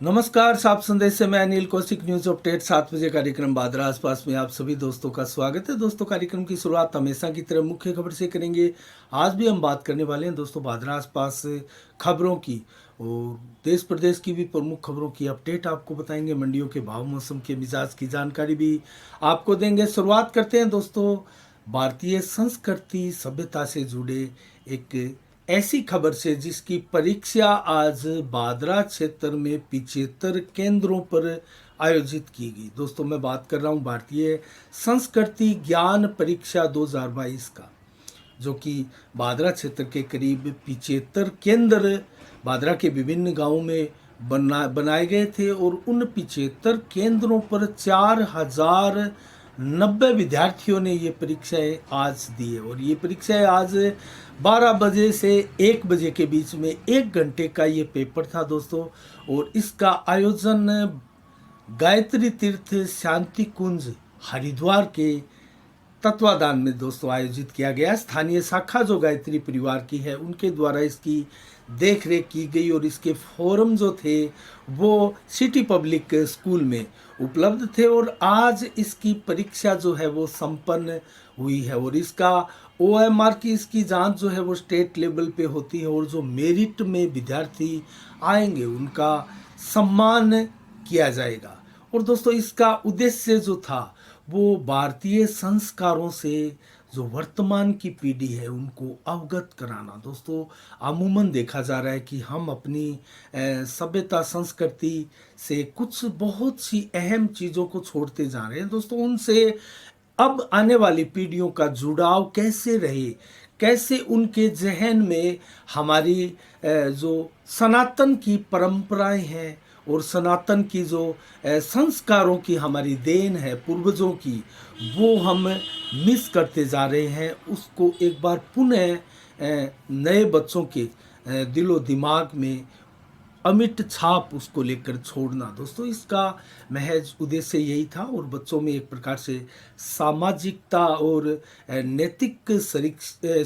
नमस्कार, साफ संदेश से मैं अनिल कौशिक। न्यूज अपडेट 7 बजे कार्यक्रम बादरा आसपास में आप सभी दोस्तों का स्वागत है। दोस्तों, कार्यक्रम की शुरुआत हमेशा की तरह मुख्य खबर से करेंगे। आज भी हम बात करने वाले हैं दोस्तों बादरा आसपास खबरों की और देश प्रदेश की भी प्रमुख खबरों की अपडेट आपको बताएंगे। मंडियों के भाव, मौसम के मिजाज की जानकारी भी आपको देंगे। शुरुआत करते हैं दोस्तों भारतीय संस्कृति सभ्यता से जुड़े एक ऐसी खबर से जिसकी परीक्षा आज बादरा क्षेत्र में 75 केंद्रों पर आयोजित की गई। दोस्तों, मैं बात कर रहा हूं भारतीय संस्कृति ज्ञान परीक्षा 2022 का, जो कि बादरा क्षेत्र के करीब 75 केंद्र बादरा के विभिन्न गांवों में बनाए गए थे और उन 75 केंद्रों पर 4090 विद्यार्थियों ने ये परीक्षाएं आज दी है। और ये परीक्षाएं आज 12 बजे से 1 बजे के बीच में 1 घंटे का ये पेपर था दोस्तों। और इसका आयोजन गायत्री तीर्थ शांति कुंज हरिद्वार के तत्वाधान में दोस्तों आयोजित किया गया। स्थानीय शाखा जो गायत्री परिवार की है उनके द्वारा इसकी देख रेख की गई और इसके फोरम जो थे वो सिटी पब्लिक स्कूल में उपलब्ध थे। और आज इसकी परीक्षा जो है वो संपन्न हुई है और इसका OMR की इसकी जांच जो है वो स्टेट लेवल पे होती है और जो मेरिट में विद्यार्थी आएंगे उनका सम्मान किया जाएगा। और दोस्तों, इसका उद्देश्य जो था वो भारतीय संस्कारों से जो वर्तमान की पीढ़ी है उनको अवगत कराना। दोस्तों, अमूमन देखा जा रहा है कि हम अपनी सभ्यता संस्कृति से कुछ बहुत सी अहम चीज़ों को छोड़ते जा रहे हैं। दोस्तों, उनसे अब आने वाली पीढ़ियों का जुड़ाव कैसे रहे, कैसे उनके जहन में हमारी जो सनातन की परंपराएं हैं और सनातन की जो संस्कारों की हमारी देन है पूर्वजों की, वो हम मिस करते जा रहे हैं। उसको एक बार पुनः नए बच्चों के दिलो दिमाग में अमिट छाप उसको लेकर छोड़ना। दोस्तों, इसका महज उद्देश्य यही था और बच्चों में एक प्रकार से सामाजिकता और नैतिक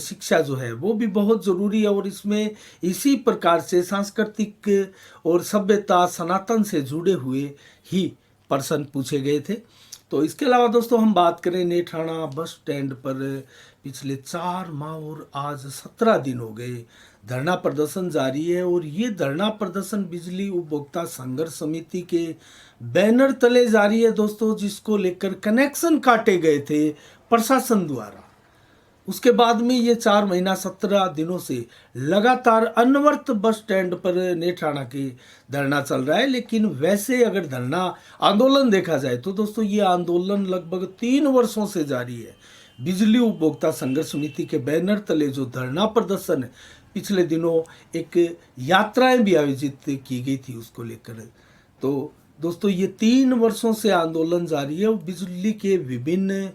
शिक्षा जो है वो भी बहुत ज़रूरी है। और इसमें इसी प्रकार से सांस्कृतिक और सभ्यता सनातन से जुड़े हुए ही प्रश्न पूछे गए थे। तो इसके अलावा दोस्तों हम बात करें नेठाणा बस स्टैंड पर पिछले 4 माह और आज 17 दिन हो गए धरना प्रदर्शन जारी है। और ये धरना प्रदर्शन बिजली उपभोक्ता संघर्ष समिति के बैनर तले जारी है दोस्तों, जिसको लेकर कनेक्शन काटे गए थे प्रशासन द्वारा। उसके बाद में ये 4 महीना 17 दिनों से लगातार अनवरत बस स्टैंड पर नेठाणा के धरना चल रहा है। लेकिन वैसे अगर धरना आंदोलन देखा जाए तो दोस्तों ये आंदोलन लगभग 3 वर्षों से जारी है। बिजली उपभोक्ता संघर्ष समिति के बैनर तले जो धरना प्रदर्शन है, पिछले दिनों एक यात्राएं भी आयोजित की गई थी उसको लेकर। तो दोस्तों ये 3 वर्षों से आंदोलन जारी है। बिजली के विभिन्न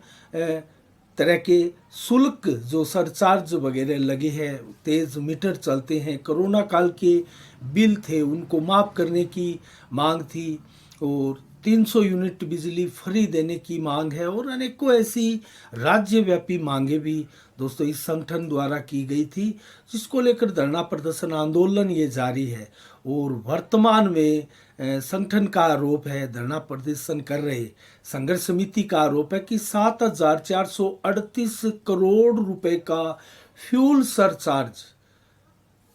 तरह के शुल्क जो सरचार्ज वगैरह लगे हैं, तेज मीटर चलते हैं, कोरोना काल के बिल थे उनको माफ़ करने की मांग थी और 300 यूनिट बिजली फ्री देने की मांग है और अनेकों ऐसी राज्यव्यापी मांगे भी दोस्तों इस संगठन द्वारा की गई थी, जिसको लेकर धरना प्रदर्शन आंदोलन ये जारी है। और वर्तमान में संगठन का आरोप है, धरना प्रदर्शन कर रहे संघर्ष समिति का आरोप है कि 7,438 करोड़ रुपए का फ्यूल सरचार्ज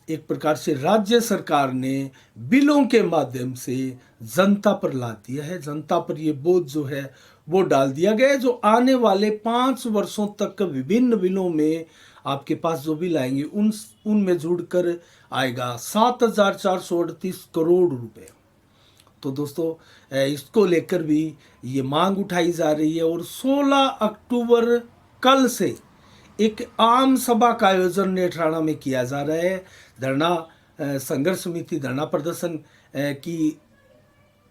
एक प्रकार से राज्य सरकार ने बिलों के माध्यम से जनता पर ला दिया है। जनता पर ये बोझ जो है वो डाल दिया गया है, जो आने वाले 5 वर्षों तक विभिन्न बिलों में आपके पास जो बिल आएंगे उनमें जुड़कर आएगा 7,438 करोड़ रुपए। तो दोस्तों इसको लेकर भी ये मांग उठाई जा रही है। और 16 अक्टूबर कल से एक आम सभा का आयोजन नेठाणा में किया जा रहा है। धरना संघर्ष समिति धरना प्रदर्शन की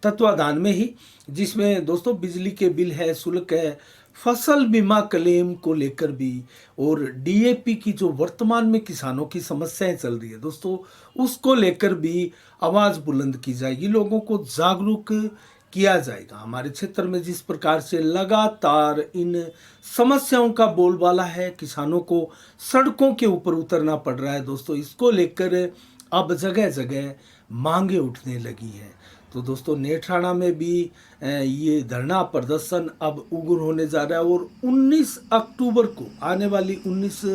तत्वाधान में ही, जिसमें दोस्तों बिजली के बिल है, शुल्क है, फसल बीमा क्लेम को लेकर भी और DAP की जो वर्तमान में किसानों की समस्याएं चल रही है दोस्तों उसको लेकर भी आवाज़ बुलंद की जाएगी, लोगों को जागरूक किया जाएगा। हमारे क्षेत्र में जिस प्रकार से लगातार इन समस्याओं का बोलबाला है, किसानों को सड़कों के ऊपर उतरना पड़ रहा है दोस्तों, इसको लेकर अब जगह जगह मांगे उठने लगी है। तो दोस्तों नेत्राणा में भी ये धरना प्रदर्शन अब उग्र होने जा रहा है और 19 अक्टूबर को, आने वाली 19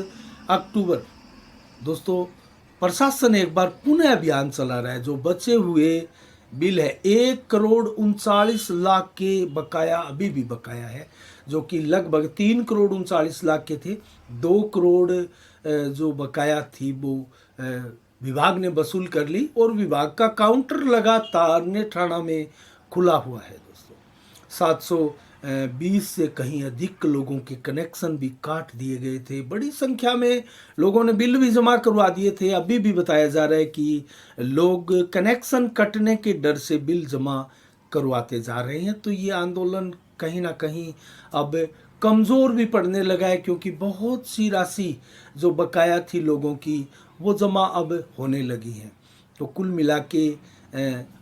अक्टूबर दोस्तों प्रशासन एक बार पुनः अभियान चला रहा है। जो बचे हुए बिल है 1,39,00,000 के बकाया अभी भी बकाया है, जो कि लगभग 3,39,00,000 के थे। 2 करोड़ जो बकाया थी वो विभाग ने वसूल कर ली और विभाग का काउंटर लगातार नेत्राणा में खुला हुआ है दोस्तों। 720 से कहीं अधिक लोगों के कनेक्शन भी काट दिए गए थे। बड़ी संख्या में लोगों ने बिल भी जमा करवा दिए थे। अभी भी बताया जा रहा है कि लोग कनेक्शन कटने के डर से बिल जमा करवाते जा रहे हैं। तो ये आंदोलन कहीं ना कहीं अब कमज़ोर भी पड़ने लगा है, क्योंकि बहुत सी राशि जो बकाया थी लोगों की वो जमा अब होने लगी है। तो कुल मिला के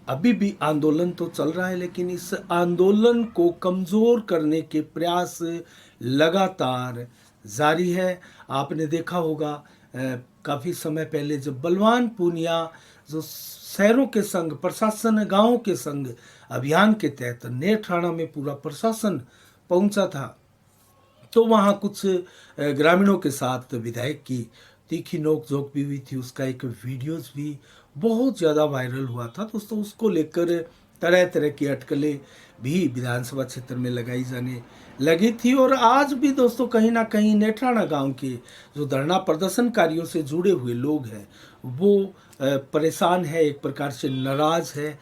अभी भी आंदोलन तो चल रहा है, लेकिन इस आंदोलन को कमज़ोर करने के प्रयास लगातार जारी है। आपने देखा होगा काफ़ी समय पहले जब बलवान पूनिया जो शहरों के संग प्रशासन गांवों के संग अभियान के तहत नेत्राणा में पूरा प्रशासन पहुंचा था, तो वहाँ कुछ ग्रामीणों के साथ विधायक की तीखी नोकझोंक भी हुई थी। उसका एक वीडियोस भी बहुत ज़्यादा वायरल हुआ था दोस्तों। उसको लेकर तरह तरह की अटकलें भी विधानसभा क्षेत्र में लगाई जाने लगी थी। और आज भी दोस्तों कहीं ना कहीं नेत्राणा गांव के जो धरना प्रदर्शनकारियों से जुड़े हुए लोग हैं वो परेशान है, एक प्रकार से नाराज है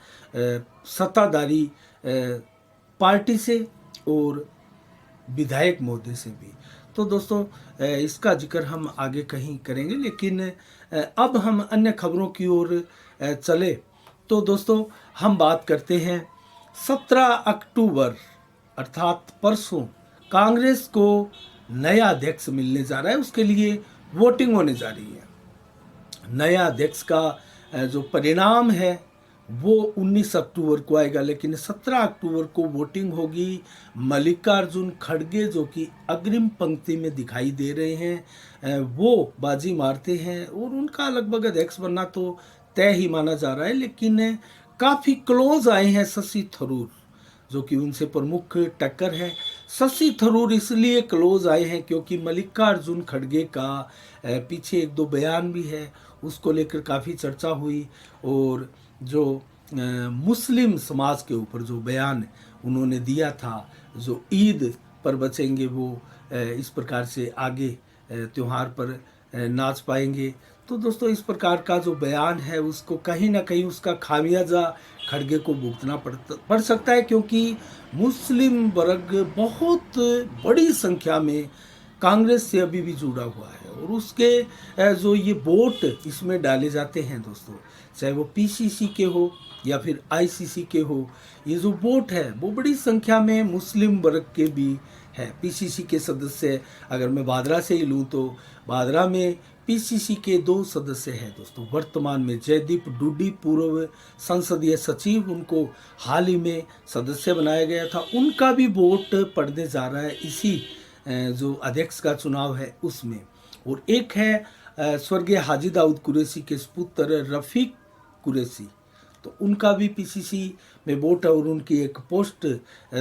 सत्ताधारी पार्टी से और विधायक महोदय से भी। तो दोस्तों इसका जिक्र हम आगे कहीं करेंगे, लेकिन अब हम अन्य खबरों की ओर चले तो दोस्तों हम बात करते हैं 17 अक्टूबर अर्थात परसों कांग्रेस को नया अध्यक्ष मिलने जा रहा है। उसके लिए वोटिंग होने जा रही है। नया अध्यक्ष का जो परिणाम है वो 19 अक्टूबर को आएगा, लेकिन 17 अक्टूबर को वोटिंग होगी। मल्लिकार्जुन खड़गे जो कि अग्रिम पंक्ति में दिखाई दे रहे हैं वो बाजी मारते हैं और उनका लगभग अध्यक्ष बनना तो तय ही माना जा रहा है। लेकिन काफ़ी क्लोज आए हैं शशि थरूर, जो कि उनसे प्रमुख टक्कर है। शशि थरूर इसलिए क्लोज आए हैं क्योंकि मल्लिकार्जुन खड़गे का पीछे 1-2 बयान भी है, उसको लेकर काफ़ी चर्चा हुई। और जो मुस्लिम समाज के ऊपर जो बयान उन्होंने दिया था, जो ईद पर बचेंगे वो इस प्रकार से आगे त्योहार पर नाच पाएंगे। तो दोस्तों इस प्रकार का जो बयान है उसको कहीं ना कहीं उसका खामियाजा खड़गे को भुगतना पड़ सकता है, क्योंकि मुस्लिम वर्ग बहुत बड़ी संख्या में कांग्रेस से अभी भी जुड़ा हुआ है। और उसके जो ये वोट इसमें डाले जाते हैं दोस्तों, चाहे वो पीसीसी के हो या फिर आईसीसी के हो, ये जो वोट है वो बड़ी संख्या में मुस्लिम वर्ग के भी है। पीसीसी के सदस्य अगर मैं भादरा से ही लूँ तो भादरा में पीसीसी के 2 सदस्य हैं दोस्तों। वर्तमान में जयदीप डूडी पूर्व संसदीय सचिव, उनको हाल ही में सदस्य बनाया गया था, उनका भी वोट पड़ने जा रहा है इसी जो अध्यक्ष का चुनाव है उसमें। और एक है स्वर्गीय हाजी दाऊद कुरैशी के पुत्र रफीक कुरैशी, तो उनका भी पीसीसी में वोट है। और उनकी एक पोस्ट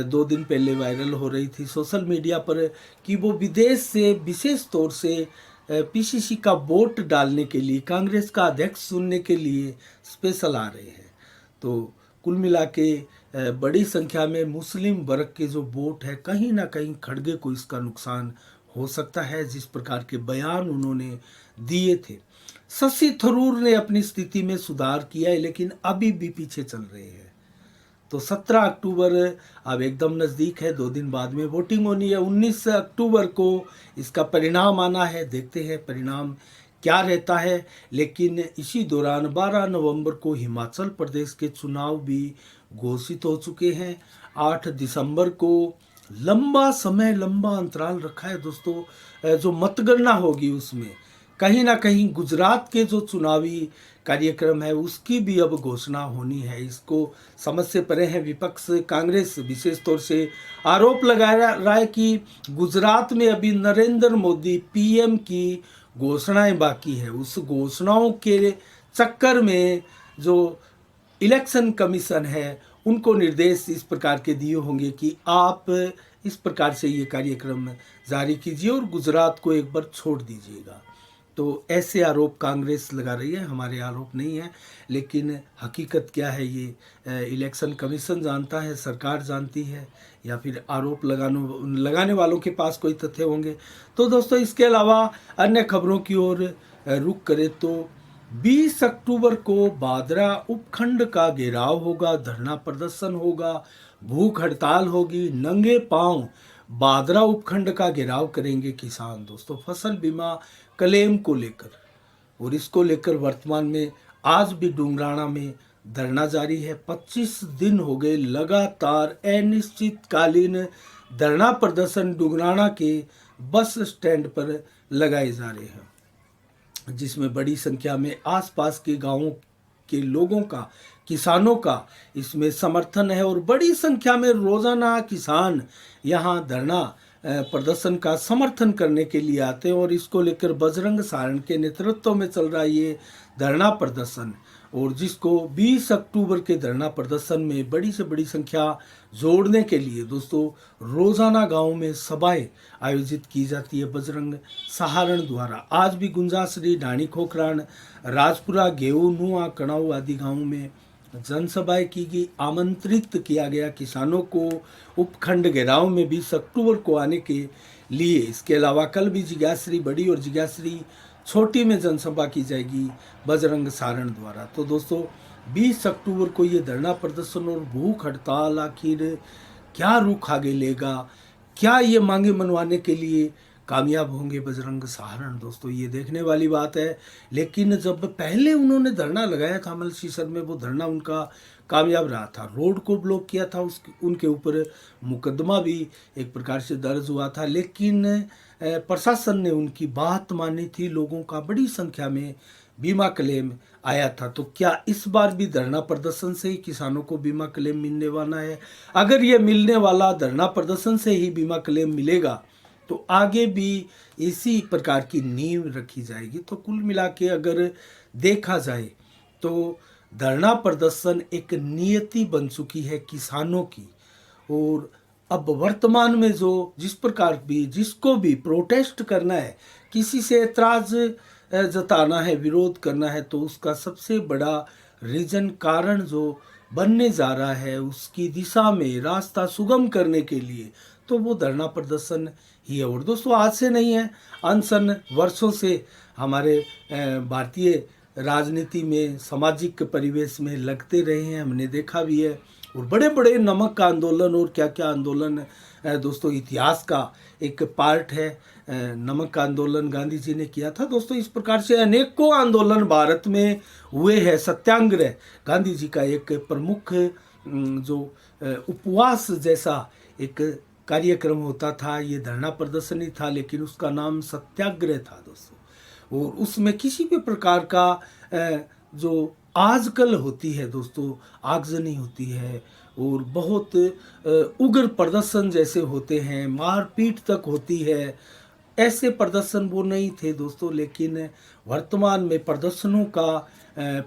2 दिन पहले वायरल हो रही थी सोशल मीडिया पर कि वो विदेश से विशेष तौर से पीसीसी का वोट डालने के लिए, कांग्रेस का अध्यक्ष चुनने के लिए स्पेशल आ रहे हैं। तो कुल मिला के बड़ी संख्या में मुस्लिम वर्ग के जो वोट है कहीं ना कहीं खड़गे को इसका नुकसान हो सकता है, जिस प्रकार के बयान उन्होंने दिए थे। शशि थरूर ने अपनी स्थिति में सुधार किया है, लेकिन अभी भी पीछे चल रहे हैं। तो 17 अक्टूबर अब एकदम नज़दीक है, 2 दिन बाद में वोटिंग होनी है। 19 अक्टूबर को इसका परिणाम आना है, देखते हैं परिणाम क्या रहता है। लेकिन इसी दौरान 12 नवंबर को हिमाचल प्रदेश के चुनाव भी घोषित हो चुके हैं। 8 दिसंबर को लंबा समय, लंबा अंतराल रखा है दोस्तों। जो मतगणना होगी उसमें कहीं ना कहीं गुजरात के जो चुनावी कार्यक्रम है उसकी भी अब घोषणा होनी है। इसको समझ से परे है विपक्ष, कांग्रेस विशेष तौर से आरोप लगा रहा है कि गुजरात में अभी नरेंद्र मोदी पीएम की घोषणाएं बाकी है। उस घोषणाओं के चक्कर में जो इलेक्शन कमीशन है उनको निर्देश इस प्रकार के दिए होंगे कि आप इस प्रकार से ये कार्यक्रम जारी कीजिए और गुजरात को एक बार छोड़ दीजिएगा। तो ऐसे आरोप कांग्रेस लगा रही है, हमारे आरोप नहीं है, लेकिन हकीकत क्या है ये इलेक्शन कमीशन जानता है, सरकार जानती है, या फिर आरोप लगाने वालों के पास कोई तथ्य होंगे। तो दोस्तों इसके अलावा अन्य खबरों की ओर रुख करें तो 20 अक्टूबर को बादरा उपखंड का घेराव होगा, धरना प्रदर्शन होगा, भूख हड़ताल होगी, नंगे पांव बादरा उपखंड का घेराव करेंगे किसान। दोस्तों फसल बीमा क्लेम को लेकर, और इसको लेकर वर्तमान में आज भी डुंगराना में धरना जारी है। 25 दिन हो गए लगातार अनिश्चितकालीन धरना प्रदर्शन डुंगराना के बस स्टैंड पर लगाए जा रहे हैं, जिसमें बड़ी संख्या में आसपास के गांवों के लोगों का, किसानों का इसमें समर्थन है और बड़ी संख्या में रोजाना किसान यहां धरना प्रदर्शन का समर्थन करने के लिए आते हैं। और इसको लेकर बजरंग सारण के नेतृत्व में चल रहा है ये धरना प्रदर्शन, और जिसको 20 अक्टूबर के धरना प्रदर्शन में बड़ी से बड़ी संख्या जोड़ने के लिए दोस्तों रोजाना गांव में सभाएं आयोजित की जाती है बजरंग सहारण द्वारा। आज भी गुंजासरी, ढाणी खोखरान, राजपुरा, गेहूं, नुआ, कणाऊ आदि गांवों में जनसभाएं की गई। आमंत्रित किया गया किसानों को उपखंड घेराव में 20 अक्टूबर को आने के लिए। इसके अलावा कल भी जिज्ञासरी बड़ी और जिज्ञासरी छोटी में जनसभा की जाएगी बजरंग सारण द्वारा। तो दोस्तों 20 अक्टूबर को ये धरना प्रदर्शन और भूख हड़ताल आखिर क्या रुख आगे लेगा, क्या ये मांगे मनवाने के लिए कामयाब होंगे बजरंग सहारण, दोस्तों ये देखने वाली बात है। लेकिन जब पहले उन्होंने धरना लगाया था मलसीसर में, वो धरना उनका कामयाब रहा था, रोड को ब्लॉक किया था, उनके ऊपर मुकदमा भी एक प्रकार से दर्ज हुआ था, लेकिन प्रशासन ने उनकी बात मानी थी। लोगों का बड़ी संख्या में बीमा क्लेम आया था। तो क्या इस बार भी धरना प्रदर्शन से ही किसानों को बीमा क्लेम मिलने वाला है? अगर ये मिलने वाला धरना प्रदर्शन से ही बीमा क्लेम मिलेगा तो आगे भी इसी प्रकार की नींव रखी जाएगी। तो कुल मिला के अगर देखा जाए तो धरना प्रदर्शन एक नियति बन चुकी है किसानों की, और अब वर्तमान में जो जिस प्रकार भी जिसको भी प्रोटेस्ट करना है, किसी से एतराज जताना है, विरोध करना है, तो उसका सबसे बड़ा रीजन कारण जो बनने जा रहा है उसकी दिशा में रास्ता सुगम करने के लिए, तो वो धरना प्रदर्शन ही है। और दोस्तों आज से नहीं है, अनशन वर्षों से हमारे भारतीय राजनीति में, सामाजिक परिवेश में लगते रहे हैं, हमने देखा भी है। और बड़े बड़े नमक का आंदोलन और क्या क्या आंदोलन दोस्तों इतिहास का एक पार्ट है। नमक का आंदोलन गांधी जी ने किया था दोस्तों। इस प्रकार से अनेकों आंदोलन भारत में हुए हैं। सत्याग्रह गांधी जी का एक प्रमुख जो उपवास जैसा एक कार्यक्रम होता था, ये धरना प्रदर्शन ही था, लेकिन उसका नाम सत्याग्रह था दोस्तों। और उसमें किसी भी प्रकार का जो आजकल होती है दोस्तों आगजनी होती है और बहुत उग्र प्रदर्शन जैसे होते हैं, मारपीट तक होती है, ऐसे प्रदर्शन वो नहीं थे दोस्तों। लेकिन वर्तमान में प्रदर्शनों का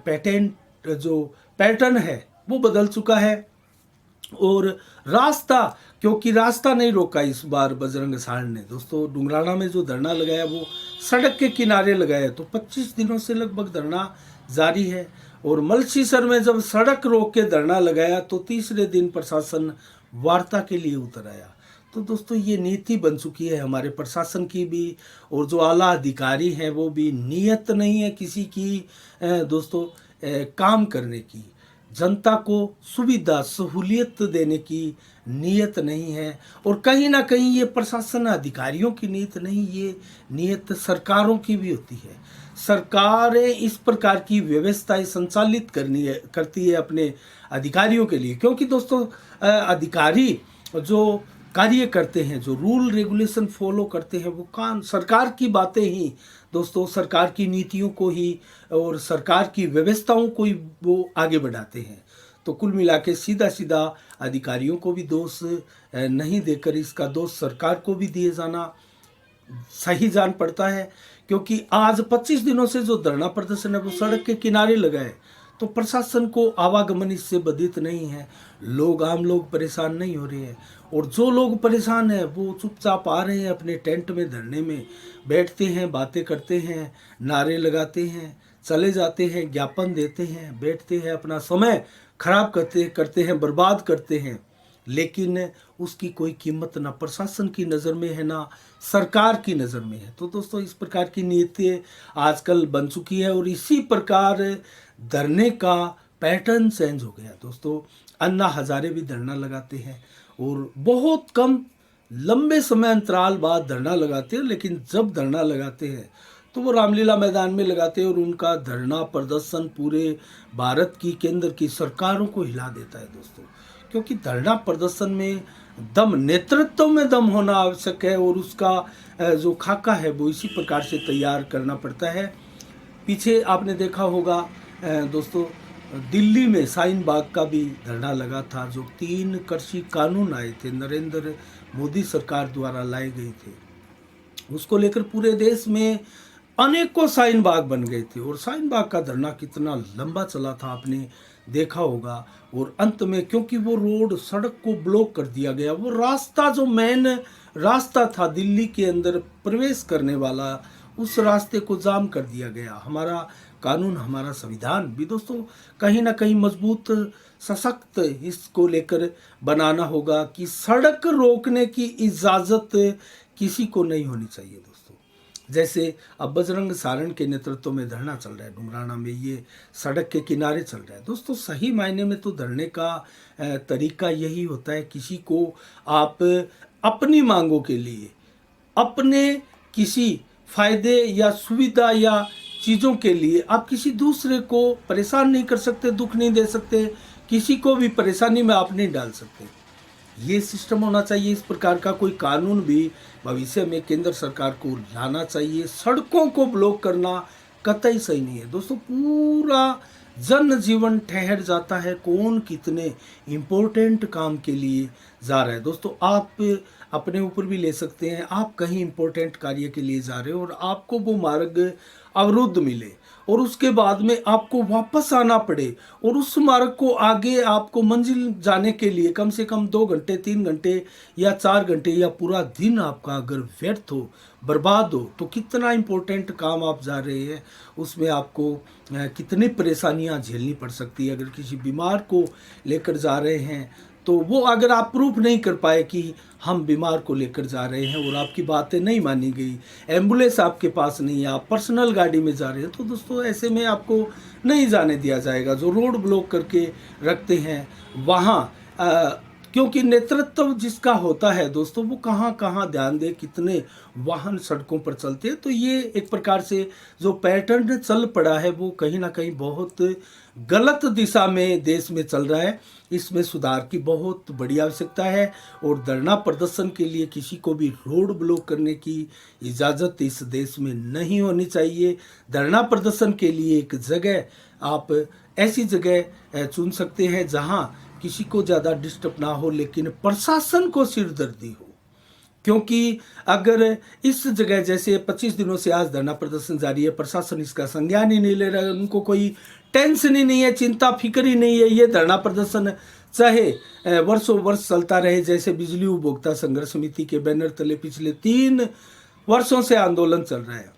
पैटर्न है वो बदल चुका है। और रास्ता, क्योंकि रास्ता नहीं रोका इस बार बजरंग सहारण ने दोस्तों। डुंगराना में जो धरना लगाया वो सड़क के किनारे लगाया, तो 25 दिनों से लगभग धरना जारी है। और मलसीसर में जब सड़क रोक के धरना लगाया तो तीसरे दिन प्रशासन वार्ता के लिए उतर आया। तो दोस्तों ये नीति बन चुकी है हमारे प्रशासन की भी, और जो आला अधिकारी हैं वो भी नियत नहीं है किसी की दोस्तों काम करने की, जनता को सुविधा सहूलियत देने की नीयत नहीं है। और कहीं ना कहीं ये प्रशासन अधिकारियों की नीयत नहीं, ये नीयत सरकारों की भी होती है। सरकारें इस प्रकार की व्यवस्थाएं संचालित करती है अपने अधिकारियों के लिए, क्योंकि दोस्तों अधिकारी जो कार्य करते हैं, जो रूल रेगुलेशन फॉलो करते हैं, वो सरकार की बातें ही दोस्तों, सरकार की नीतियों को ही और सरकार की व्यवस्थाओं को ही वो आगे बढ़ाते हैं। तो कुल मिला के सीधा सीधा अधिकारियों को भी दोष नहीं देकर इसका दोष सरकार को भी दिए जाना सही जान पड़ता है। क्योंकि आज 25 दिनों से जो धरना प्रदर्शन है वो सड़क के किनारे लगा है, तो प्रशासन को आवागमन इससे बाधित नहीं है, लोग आम लोग परेशान नहीं हो रहे हैं। और जो लोग परेशान हैं वो चुपचाप आ रहे हैं अपने टेंट में धरने में बैठते हैं, बातें करते हैं, नारे लगाते हैं, चले जाते हैं, ज्ञापन देते हैं, बैठते हैं, अपना समय खराब करते हैं, बर्बाद करते हैं। लेकिन उसकी कोई कीमत ना प्रशासन की नज़र में है ना सरकार की नज़र में है। तो दोस्तों इस प्रकार की नीति आजकल बन चुकी है और इसी प्रकार धरने का पैटर्न चेंज हो गया। दोस्तों अन्ना हजारे भी धरना लगाते हैं और बहुत कम लंबे समय अंतराल बाद धरना लगाते हैं, लेकिन जब धरना लगाते हैं तो वो रामलीला मैदान में लगाते हैं और उनका धरना प्रदर्शन पूरे भारत की केंद्र की सरकारों को हिला देता है दोस्तों। क्योंकि धरना प्रदर्शन में दम, नेतृत्व में दम होना आवश्यक है और उसका जो खाका है वो इसी प्रकार से तैयार करना पड़ता है। पीछे आपने देखा होगा दोस्तों, दिल्ली में शाहीन बाग का भी धरना लगा था, जो 3 कृषि कानून आए थे, नरेंद्र मोदी सरकार द्वारा लाए गए थे। उसको लेकर पूरे देश में अनेकों शाहीन बाग बन गए थे और शाहीन बाग का धरना कितना लंबा चला था आपने देखा होगा। और अंत में क्योंकि वो रोड, सड़क को ब्लॉक कर दिया गया, वो रास्ता जो मेन रास्ता था दिल्ली के अंदर प्रवेश करने वाला, उस रास्ते को जाम कर दिया गया। हमारा कानून, हमारा संविधान भी दोस्तों कहीं ना कहीं मजबूत, सशक्त इसको लेकर बनाना होगा कि सड़क रोकने की इजाज़त किसी को नहीं होनी चाहिए दोस्तों। जैसे अब बजरंग सारण के नेतृत्व में धरना चल रहा है डुमराना में, ये सड़क के किनारे चल रहा है दोस्तों। सही मायने में तो धरने का तरीका यही होता है, किसी को आप अपनी मांगों के लिए, अपने किसी फायदे या सुविधा या चीज़ों के लिए आप किसी दूसरे को परेशान नहीं कर सकते, दुख नहीं दे सकते, किसी को भी परेशानी में आप नहीं डाल सकते। ये सिस्टम होना चाहिए। इस प्रकार का कोई कानून भी भविष्य में केंद्र सरकार को लाना चाहिए। सड़कों को ब्लॉक करना कतई सही नहीं है दोस्तों। पूरा जनजीवन ठहर जाता है, कौन कितने इम्पोर्टेंट काम के लिए जा रहा है दोस्तों। आप अपने ऊपर भी ले सकते हैं, आप कहीं इम्पोर्टेंट कार्य के लिए जा रहे हो और आपको वो मार्ग अवरुद्ध मिले और उसके बाद में आपको वापस आना पड़े और उस मार्ग को आगे आपको मंजिल जाने के लिए कम से कम 2 घंटे, 3 घंटे या 4 घंटे या पूरा दिन आपका अगर व्यर्थ हो, बर्बाद हो, तो कितना इम्पोर्टेंट काम आप जा रहे हैं, उसमें आपको कितनी परेशानियां झेलनी पड़ सकती है। अगर किसी बीमार को लेकर जा रहे हैं तो वो अगर आप प्रूफ नहीं कर पाए कि हम बीमार को लेकर जा रहे हैं और आपकी बातें नहीं मानी गई, एम्बुलेंस आपके पास नहीं है, आप पर्सनल गाड़ी में जा रहे हैं, तो दोस्तों ऐसे में आपको नहीं जाने दिया जाएगा। जो रोड ब्लॉक करके रखते हैं वहाँ, क्योंकि नेतृत्व जिसका होता है दोस्तों, वो कहाँ कहाँ ध्यान दे, कितने वाहन सड़कों पर चलते हैं। तो ये एक प्रकार से जो पैटर्न चल पड़ा है वो कहीं ना कहीं बहुत गलत दिशा में देश में चल रहा है। इसमें सुधार की बहुत बड़ी आवश्यकता है और धरना प्रदर्शन के लिए किसी को भी रोड ब्लॉक करने की इजाज़त इस देश में नहीं होनी चाहिए। धरना प्रदर्शन के लिए एक जगह, आप ऐसी जगह चुन सकते हैं जहां किसी को ज़्यादा डिस्टर्ब ना हो, लेकिन प्रशासन को सिरदर्दी हो। क्योंकि अगर इस जगह, जैसे 25 दिनों से आज धरना प्रदर्शन जारी है, प्रशासन इसका संज्ञान ही नहीं ले रहा है, उनको कोई टेंशन ही नहीं है, चिंता फिक्र ही नहीं है। ये धरना प्रदर्शन चाहे वर्षों वर्ष चलता रहे, जैसे बिजली उपभोक्ता संघर्ष समिति के बैनर तले पिछले 3 वर्षों से आंदोलन चल रहा है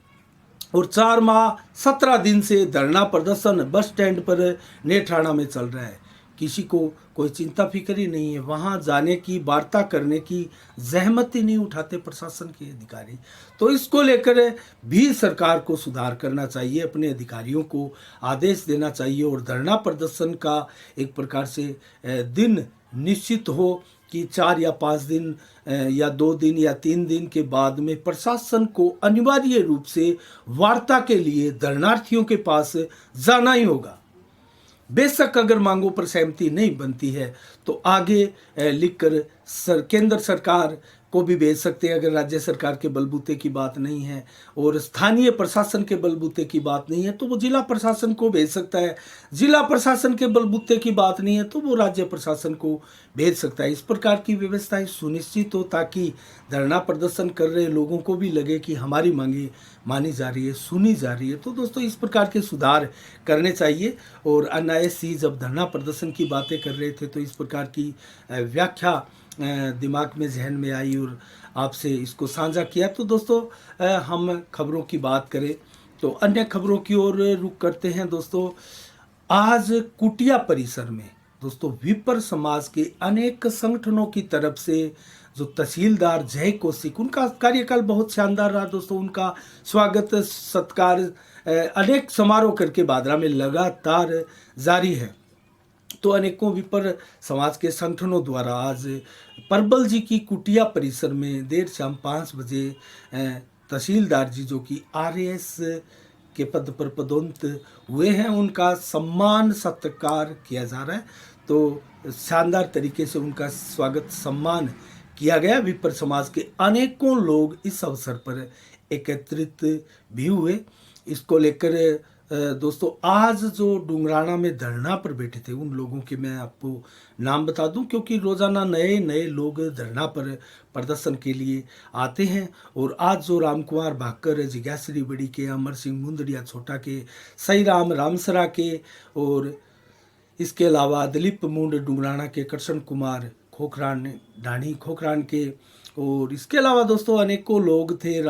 और 4 माह 17 दिन से धरना प्रदर्शन बस स्टैंड पर नेठाणा में चल रहा है। किसी को कोई चिंता फिक्र ही नहीं है, वहाँ जाने की, वार्ता करने की जहमत ही नहीं उठाते प्रशासन के अधिकारी। तो इसको लेकर भी सरकार को सुधार करना चाहिए, अपने अधिकारियों को आदेश देना चाहिए और धरना प्रदर्शन का एक प्रकार से दिन निश्चित हो कि 4 या 5 दिन या 2 दिन या 3 दिन के बाद में प्रशासन को अनिवार्य रूप से वार्ता के लिए धरनार्थियों के पास जाना ही होगा। बेशक अगर मांगों पर सहमति नहीं बनती है तो आगे लिखकर केंद्र सरकार को भी भेज सकते हैं। अगर राज्य सरकार के बलबूते की बात नहीं है और स्थानीय प्रशासन के बलबूते की बात नहीं है तो वो जिला प्रशासन को भेज सकता है। जिला प्रशासन के बलबूते की बात नहीं है तो वो राज्य प्रशासन को भेज सकता है। इस प्रकार की व्यवस्थाएं सुनिश्चित हो ताकि धरना प्रदर्शन कर रहे लोगों को भी लगे कि हमारी मांगे मानी जा रही है, सुनी जा रही है। तो दोस्तों इस प्रकार के सुधार करने चाहिए। और NISC जब धरना प्रदर्शन की बातें कर रहे थे तो इस प्रकार की व्याख्या दिमाग में, जहन में आई और आपसे इसको साझा किया। तो दोस्तों हम खबरों की बात करें तो अन्य खबरों की ओर रुख करते हैं। दोस्तों आज कुटिया परिसर में दोस्तों विपर समाज के अनेक संगठनों की तरफ से जो तहसीलदार जय कौशिक, उनका कार्यकाल बहुत शानदार रहा दोस्तों। उनका स्वागत सत्कार अनेक समारोह करके बादरा में लगातार जारी है। तो अनेकों विपर समाज के संगठनों द्वारा आज परबल जी की कुटिया परिसर में देर शाम 5 बजे तहसीलदार जी जो कि RAS के पद पर पदोन्नत हुए हैं, उनका सम्मान सत्कार किया जा रहा है। तो शानदार तरीके से उनका स्वागत सम्मान किया गया। विपर समाज के अनेकों लोग इस अवसर पर एकत्रित भी हुए। इसको लेकर दोस्तों आज जो डुंगराना में धरना पर बैठे थे उन लोगों के मैं आपको नाम बता दूं, क्योंकि रोज़ाना नए नए लोग धरना पर प्रदर्शन के लिए आते हैं। और आज जो राम कुमार भाकर, जिज्ञाश्री बड़ी के, अमर सिंह मुंदड़िया छोटा के, सई राम रामसरा के, और इसके अलावा दिलीप मुंड डुंगराना के, कृष्ण कुमार खोखरान ढाणी खोखरान के, और इसके अलावा दोस्तों अनेकों लोग थे।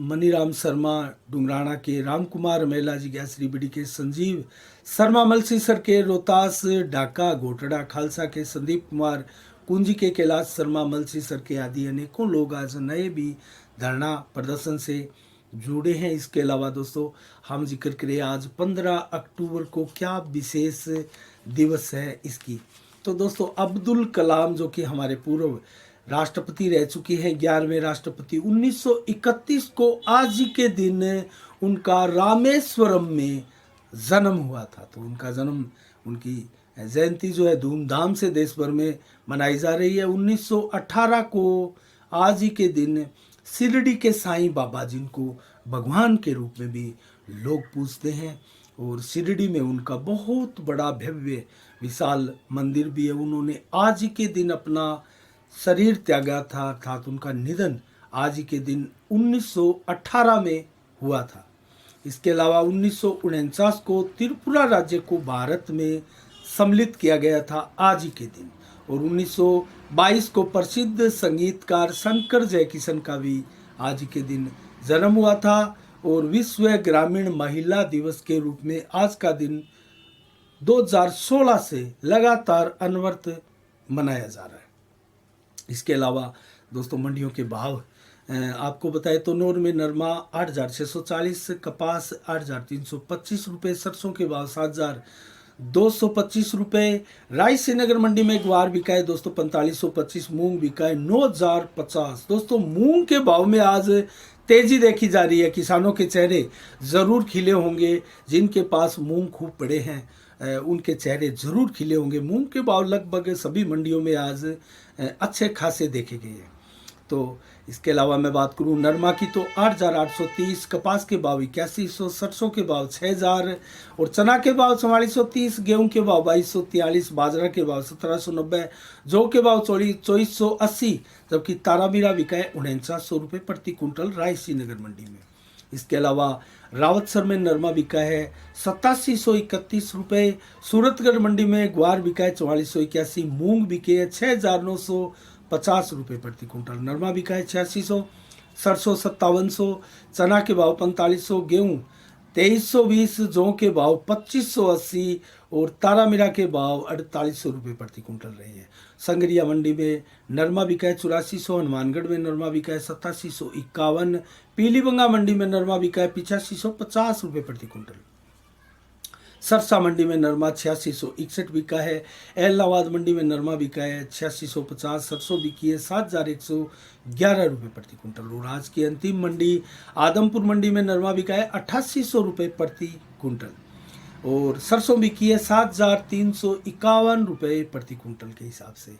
मनीराम शर्मा डुंगराना के, राम कुमार मेला, जिज्ञाश्री बड़ी के, संजीव शर्मा मलसीसर के, रोहतास ढाका घोटड़ा खालसा के, संदीप कुमार कुंजी के, कैलाश शर्मा मलसीसर के आदि अनेकों लोग आज नए भी धरना प्रदर्शन से जुड़े हैं। इसके अलावा दोस्तों हम जिक्र करें आज 15 अक्टूबर को क्या विशेष दिवस है इसकी, तो दोस्तों अब्दुल कलाम जो कि हमारे पूर्व राष्ट्रपति रह चुके हैं, 11वें राष्ट्रपति, 1931 को आज ही के दिन उनका रामेश्वरम में जन्म हुआ था। तो उनका जन्म, उनकी जयंती जो है धूमधाम से देश भर में मनाई जा रही है। 1918 को आज ही के दिन शिरडी के साईं बाबा जिनको भगवान के रूप में भी लोग पूजते हैं, और शिरडी में उनका बहुत बड़ा भव्य विशाल मंदिर भी है। उन्होंने आज ही के दिन अपना शरीर त्यागा था, अर्थात उनका निधन आज ही के दिन 1918 में हुआ था। इसके अलावा 1949 को त्रिपुरा राज्य को भारत में सम्मिलित किया गया था आज ही के दिन। और 1922 को प्रसिद्ध संगीतकार शंकर जयकिशन का भी आज ही के दिन जन्म हुआ था। और विश्व ग्रामीण महिला दिवस के रूप में आज का दिन 2016 से लगातार अनवरत मनाया जा रहा है। इसके अलावा दोस्तों मंडियों के भाव आपको बताए तो नौर में नरमा 8,640, कपास 8,325 रुपये, सरसों के भाव 7,225 रुपये। राय श्रीनगर मंडी में ग्वार बिका है दोस्तों 4525, मूंग बिका है 9,050। दोस्तों मूंग के भाव में आज तेजी देखी जा रही है। किसानों के चेहरे ज़रूर खिले होंगे, जिनके पास मूंग खूब पड़े हैं उनके चेहरे ज़रूर खिले होंगे। मूंग के भाव लगभग सभी मंडियों में आज अच्छे खासे देखे गए हैं। तो इसके अलावा मैं बात करूं नरमा की तो 8,830, कपास के भाव 8100, सरसों के भाव 6,000 और चना के भाव 4430, गेहूं के भाव 2243, बाजरा के भाव 1790, जौ के भाव 2480, जबकि तारामीरा बिका है 4900 रुपये प्रति कुंटल रायसी नगर मंडी में। इसके अलावा रावतसर में नरमा बिका है 8731 रुपये, सूरतगढ़ मंडी में ग्वार बिका है 4481, मूंग बिके है 6,950 रुपये प्रति कुंटल, नरमा बिका है 8600, सरसों 5700, चना के भाव 4500, गेहूँ 2320, जौ के भाव 2580 और तारामीरा के भाव 4800 रुपये प्रति कुंटल रहे हैं। संगरिया मंडी में नरमा बिका है 8400, हनुमानगढ़ में नरमा बिका है 8751, पीलीबंगा मंडी में नरमा बिका है 8550 रुपये प्रति कुंटल, सरसा मंडी में नरमा 8661 बिका है, एलनाबाद मंडी में नरमा बिका है 8650, सरसों बिकी है 7111 रुपये प्रति कुंटल। और आज की अंतिम मंडी आदमपुर मंडी में नरमा बिका है 8800 रुपये प्रति कुंटल और सरसों बिकी है 7351 रुपये प्रति कुंटल के हिसाब से।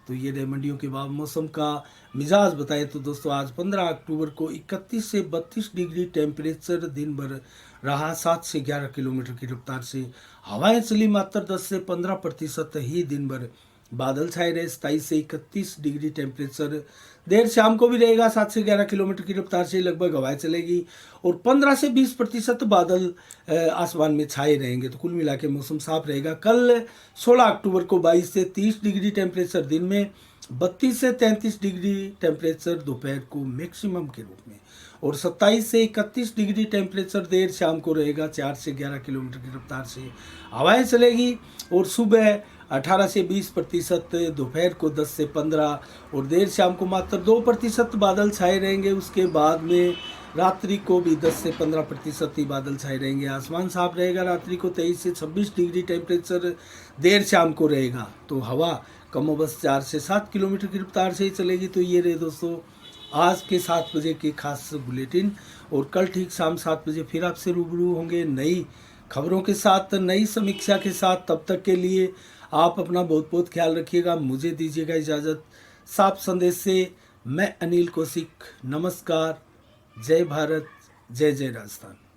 तो ये रहे मंडियों के भाव। मौसम का मिजाज बताएं तो दोस्तों आज 15 अक्टूबर को 31 से 32 डिग्री टेम्परेचर दिन भर रहा। 7 से 11 किलोमीटर की रफ्तार से हवाएं चली। मात्र 10 से 15% ही दिन भर बादल छाए रहे, 27 से 31 डिग्री टेम्परेचर देर शाम को भी रहेगा। 7 से 11 किलोमीटर की रफ्तार से लगभग हवाएं चलेगी और 15 से 20% बादल आसमान में छाए रहेंगे। तो कुल मिला के मौसम साफ रहेगा। कल 16 अक्टूबर को 22 से 30 डिग्री टेम्परेचर दिन में, 32 से 33 डिग्री टेम्परेचर दोपहर को मैक्सिमम के रूप में, और 27 से 31 डिग्री टेम्परेचर देर शाम को रहेगा। 4 से 11 किलोमीटर की रफ्तार से हवाएं चलेगी और सुबह 18 से 20%, दोपहर को 10 से 15 और देर शाम को मात्र 2% बादल छाए रहेंगे। उसके बाद में रात्रि को भी 10 से 15% ही बादल छाए रहेंगे। आसमान साफ रहेगा। रात्रि को 23 से 26 डिग्री टेम्परेचर देर शाम को रहेगा। तो हवा कमोबश 4 से 7 किलोमीटर की रफ्तार से ही चलेगी। तो ये रहे दोस्तों आज के 7 बजे के खास बुलेटिन, और कल ठीक शाम 7 बजे फिर आपसे रूबरू होंगे नई खबरों के साथ, नई समीक्षा के साथ। तब तक के लिए आप अपना बहुत बहुत ख्याल रखिएगा। मुझे दीजिएगा इजाज़त। साफ संदेश से मैं अनिल कौशिक, नमस्कार। जय भारत, जय जय राजस्थान।